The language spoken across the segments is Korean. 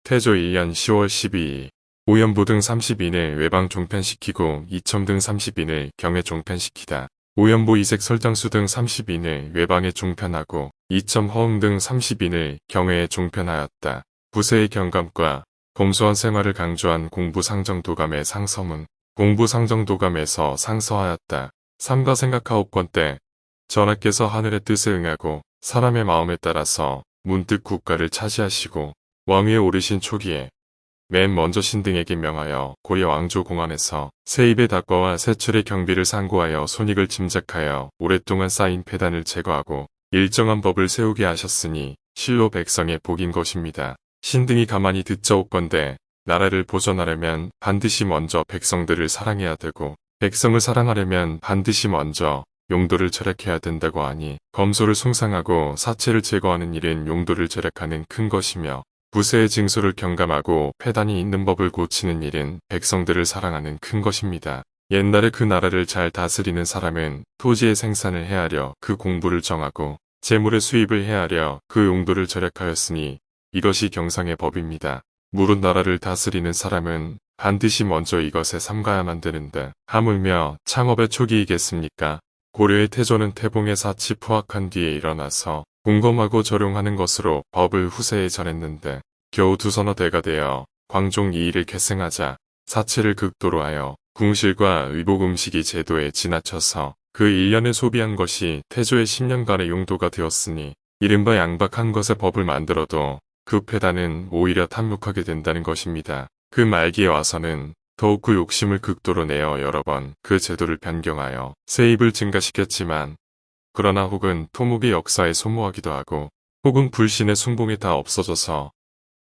태조 1년 10월 12일 오연부 등 30인을 외방 종편시키고 이첨 등 30인을 경에 종편시키다. 오연부 이색 설장수 등 30인을 외방에 종편하고 이첨 허응 등 30인을 경회에 종편하였다. 부세의 경감과 검소한 생활을 강조한 공부상정도감의 상서문. 공부상정도감에서 상서하였다. 삼가 생각하옵건 때 전하께서 하늘의 뜻에 응하고 사람의 마음에 따라서 문득 국가를 차지하시고 왕위에 오르신 초기에 맨 먼저 신등에게 명하여 고려 왕조 공안에서 세입의 닭과와 세출의 경비를 상고하여 손익을 짐작하여 오랫동안 쌓인 폐단을 제거하고 일정한 법을 세우게 하셨으니 실로 백성의 복인 것입니다. 신등이 가만히 듣자옵건대 나라를 보존하려면 반드시 먼저 백성들을 사랑해야 되고 백성을 사랑하려면 반드시 먼저 용도를 절약해야 된다고 하니 검소를 숭상하고 사체를 제거하는 일은 용도를 절약하는 큰 것이며 부세의 징수를 경감하고 폐단이 있는 법을 고치는 일은 백성들을 사랑하는 큰 것입니다. 옛날에 그 나라를 잘 다스리는 사람은 토지의 생산을 헤아려 그 공부를 정하고 재물의 수입을 헤아려 그 용도를 절약하였으니 이것이 경상의 법입니다. 무릇 나라를 다스리는 사람은 반드시 먼저 이것에 삼가야만 되는데 하물며 창업의 초기이겠습니까? 고려의 태조는 태봉의 사치 포악한 뒤에 일어나서 궁검하고 절용하는 것으로 법을 후세에 전했는데 겨우 두서너 대가 되어 광종 이일을 계승하자 사치를 극도로 하여 궁실과 의복 음식이 제도에 지나쳐서 그 1년에 소비한 것이 태조의 10년간의 용도가 되었으니 이른바 양박한 것의 법을 만들어도 그 폐단은 오히려 탐욕하게 된다는 것입니다. 그 말기에 와서는 더욱 그 욕심을 극도로 내어 여러 번 그 제도를 변경하여 세입을 증가시켰지만 그러나 혹은 토목의 역사에 소모하기도 하고 혹은 불신의 숭봉이 다 없어져서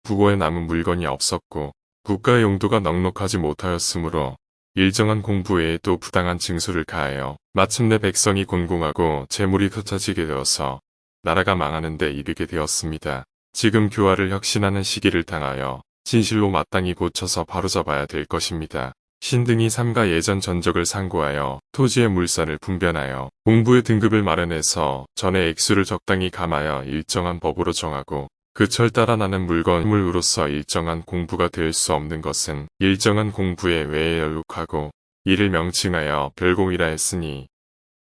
부고에 남은 물건이 없었고 국가의 용도가 넉넉하지 못하였으므로 일정한 공부 외에 또 부당한 징수를 가하여 마침내 백성이 곤궁하고 재물이 흩어지게 되어서 나라가 망하는 데 이르게 되었습니다. 지금 교화를 혁신하는 시기를 당하여 진실로 마땅히 고쳐서 바로잡아야 될 것입니다. 신등이 삼가 예전 전적을 상고하여 토지의 물산을 분변하여 공부의 등급을 마련해서 전의 액수를 적당히 감하여 일정한 법으로 정하고 그 철 따라 나는 물건물로서 일정한 공부가 될 수 없는 것은 일정한 공부에 외에 연룩하고 이를 명칭하여 별공이라 했으니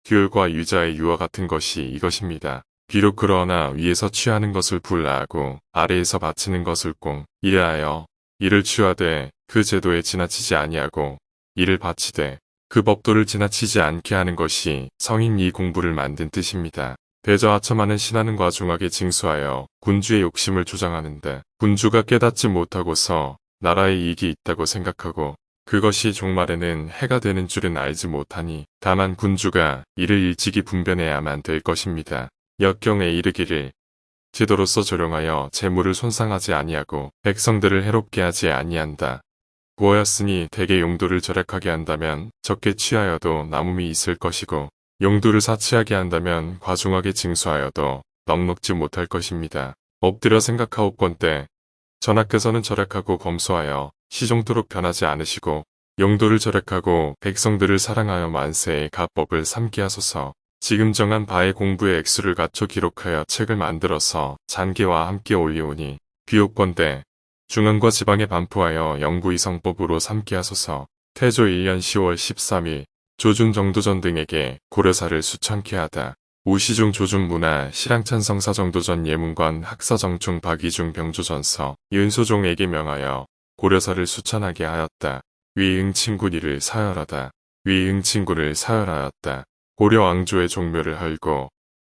듀얼과 유자의 유와 같은 것이 이것입니다. 비록 그러나 위에서 취하는 것을 불라하고 아래에서 바치는 것을 공 이래하여 이를 취하되 그 제도에 지나치지 아니하고 이를 바치되 그 법도를 지나치지 않게 하는 것이 성인 이 공부를 만든 뜻입니다. 대저하첨하는 신하는 과중하게 징수하여 군주의 욕심을 조장하는데 군주가 깨닫지 못하고서 나라에 이익이 있다고 생각하고 그것이 종말에는 해가 되는 줄은 알지 못하니 다만 군주가 이를 일찍이 분변해야만 될 것입니다. 역경에 이르기를 제도로서 조령하여 재물을 손상하지 아니하고 백성들을 해롭게 하지 아니한다. 구하였으니 대개 용도를 절약하게 한다면 적게 취하여도 남음이 있을 것이고 용도를 사치하게 한다면 과중하게 징수하여도 넉넉지 못할 것입니다. 엎드려 생각하옵건 때 전하께서는 절약하고 검소하여 시종토록 변하지 않으시고 용도를 절약하고 백성들을 사랑하여 만세의 가법을 삼게 하소서. 지금 정한 바의 공부의 액수를 갖춰 기록하여 책을 만들어서 잔계와 함께 올리오니 비옵건대 중앙과 지방에 반포하여 영구이성법으로 삼게 하소서. 태조 1년 10월 13일 조준정도전 등에게 고려사를 수천케 하다. 우시중 조준문화 실랑찬성사 정도전 예문관 학사정충 박이중 병조전서 윤소종에게 명하여 고려사를 수천하게 하였다. 위응친구리를 사열하다. 위응친구를 사열하였다. 고려 왕조의 종묘를 헐고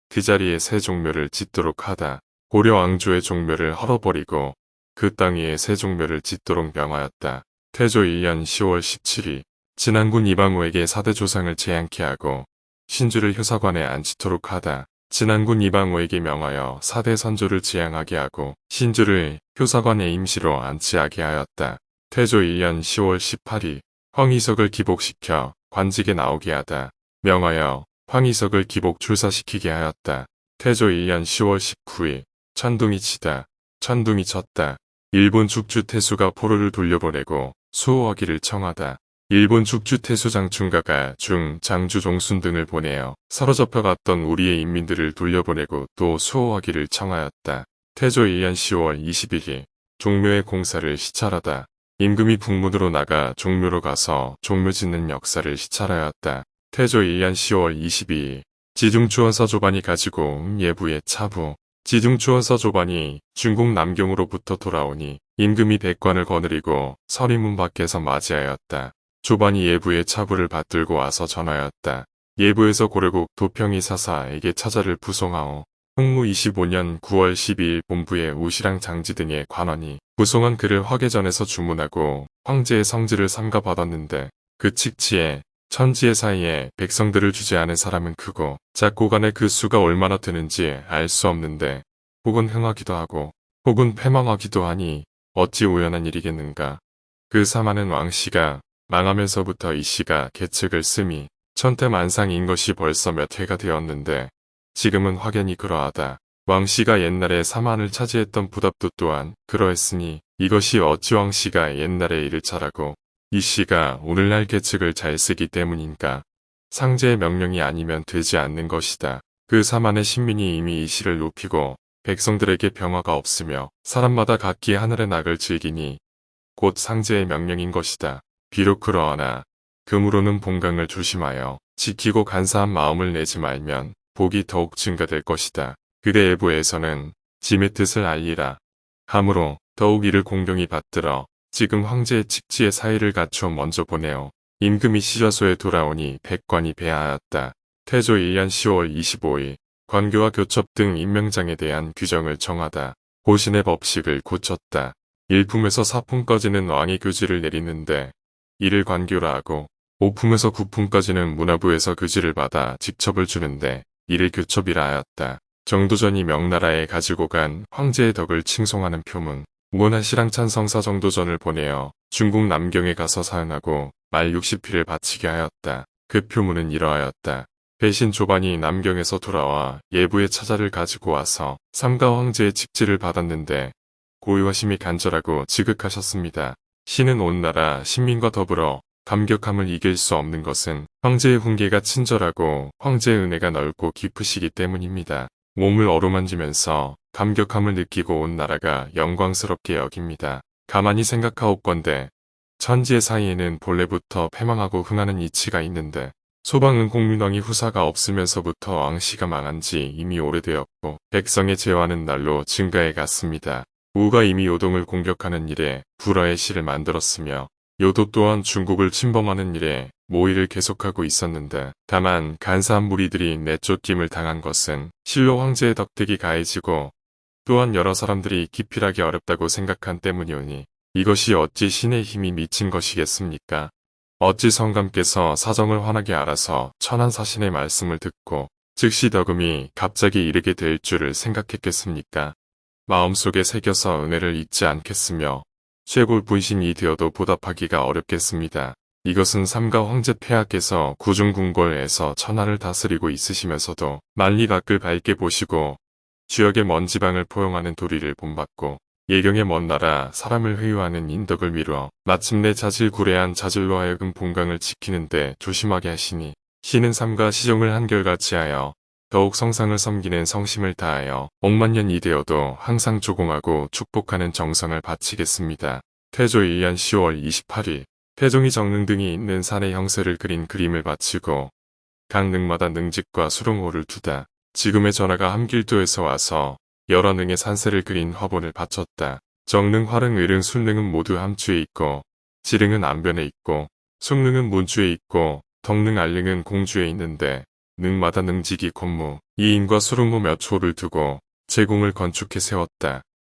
그 자리에 새 종묘를 짓도록 하다. 고려 왕조의 종묘를 헐어버리고 그 땅 위에 새 종묘를 짓도록 명하였다. 태조 1년 10월 17일 진안군 이방호에게 사대 조상을 제안케 하고 신주를 효사관에 앉히도록 하다. 진안군 이방호에게 명하여 사대 선조를 제양하게 하고 신주를 효사관에 임시로 안치하게 하였다. 태조 1년 10월 18일 황희석을 기복시켜 관직에 나오게 하다. 명하여 황희석을 기복 출사시키게 하였다. 태조 1년 10월 19일 천둥이 치다. 천둥이 쳤다. 일본 죽주태수가 포로를 돌려보내고 수호하기를 청하다. 일본 죽주태수 장충가가 중, 장주 종순 등을 보내어 사로잡혀갔던 우리의 인민들을 돌려보내고 또 수호하기를 청하였다. 태조 1년 10월 21일 종묘의 공사를 시찰하다. 임금이 북문으로 나가 종묘로 가서 종묘 짓는 역사를 시찰하였다. 태조 1년 10월 22일 지중추원서 조반이 가지고 온 예부의 차부. 지중추원서 조반이 중국 남경으로부터 돌아오니 임금이 백관을 거느리고 서리문 밖에서 맞이하였다. 조반이 예부의 차부를 받들고 와서 전하였다. 예부에서 고려국 도평이 사사에게 차자를 부송하오. 홍무 25년 9월 12일 본부에 우시랑 장지 등의 관원이 부송한 글을 화계전에서 주문하고 황제의 성지를 삼가 받았는데 그 칙치에 천지의 사이에 백성들을 주재하는 사람은 크고 작고 간에 그 수가 얼마나 되는지 알 수 없는데 혹은 흥하기도 하고 혹은 패망하기도 하니 어찌 우연한 일이겠는가. 그 사마는 왕씨가 망하면서부터 이씨가 계책을 씀이 천태만상인 것이 벌써 몇 회가 되었는데 지금은 확연히 그러하다. 왕씨가 옛날에 사만을 차지했던 부답도 또한 그러했으니 이것이 어찌 왕씨가 옛날에 일을 잘하고 이씨가 오늘날 계책을 잘 쓰기 때문인가. 상제의 명령이 아니면 되지 않는 것이다. 그 사만의 신민이 이미 이씨를 높이고 백성들에게 병화가 없으며 사람마다 각기 하늘의 낙을 즐기니 곧 상제의 명령인 것이다. 비록 그러하나 금으로는 본강을 조심하여 지키고 간사한 마음을 내지 말면 복이 더욱 증가될 것이다. 그대 애부에서는 짐의 뜻을 알리라. 하므로 더욱 이를 공경히 받들어 지금 황제의 칙지의 사의를 갖추어 먼저 보내어 임금이 시좌소에 돌아오니 백관이 배하였다. 태조 1년 10월 25일 관교와 교첩 등 임명장에 대한 규정을 정하다. 고신의 법식을 고쳤다. 1품에서 4품까지는 왕이 교지를 내리는데 이를 관교라 하고 5품에서 9품까지는 문화부에서 교지를 받아 직첩을 주는데 이를 교첩이라 하였다. 정도전이 명나라에 가지고 간 황제의 덕을 칭송하는 표문. 문화시랑 찬성사 정도전을 보내어 중국 남경에 가서 사응하고 말 60피를 바치게 하였다. 그 표문은 이러하였다. 배신 조반이 남경에서 돌아와 예부의 차자를 가지고 와서 삼가 황제의 칙지를 받았는데 고유하심이 간절하고 지극하셨습니다. 신은 온 나라 신민과 더불어 감격함을 이길 수 없는 것은 황제의 훈계가 친절하고 황제의 은혜가 넓고 깊으시기 때문입니다. 몸을 어루만지면서 감격함을 느끼고 온 나라가 영광스럽게 여깁니다. 가만히 생각하옵건대 천지의 사이에는 본래부터 패망하고 흥하는 이치가 있는데 소방은 공민왕이 후사가 없으면서부터 왕씨가 망한 지 이미 오래되었고 백성의 제화는 날로 증가해 갔습니다. 우가 이미 요동을 공격하는 일에 불화의 시를 만들었으며 요도 또한 중국을 침범하는 일에 모의를 계속하고 있었는데 다만 간사한 무리들이 내쫓김을 당한 것은 실로 황제의 덕택이 가해지고 또한 여러 사람들이 기필하기 어렵다고 생각한 때문이오니 이것이 어찌 신의 힘이 미친 것이겠습니까? 어찌 성감께서 사정을 환하게 알아서 천한사신의 말씀을 듣고 즉시 덕음이 갑자기 이르게 될 줄을 생각했겠습니까? 마음속에 새겨서 은혜를 잊지 않겠으며 쇄골 분신이 되어도 보답하기가 어렵겠습니다. 이것은 삼가 황제 폐하께서 구중궁궐에서 천하를 다스리고 있으시면서도 만리 밖을 밝게 보시고 지역의 먼 지방을 포용하는 도리를 본받고 예경의 먼 나라 사람을 회유하는 인덕을 미루어 마침내 자질구레한 자질로 하여금 본강을 지키는데 조심하게 하시니 신은 삼가 시종을 한결같이 하여 더욱 성상을 섬기는 성심을 다하여 억만년이 되어도 항상 조공하고 축복하는 정성을 바치겠습니다. 태조 1년 10월 28일 태종이 정릉 등이 있는 산의 형세를 그린 그림을 바치고 각 능마다 능직과 수롱호를 두다. 지금의 전하가 함길도에서 와서 여러 능의 산세를 그린 화본을 바쳤다. 정릉, 화릉, 의릉, 술릉은 모두 함주에 있고 지릉은 안변에 있고 숭릉은 문주에 있고 덕릉, 알릉은 공주에 있는데 능마다 능직이 곤무, 이인과 수릉호 몇 호를 두고 제공을 건축해 세웠다.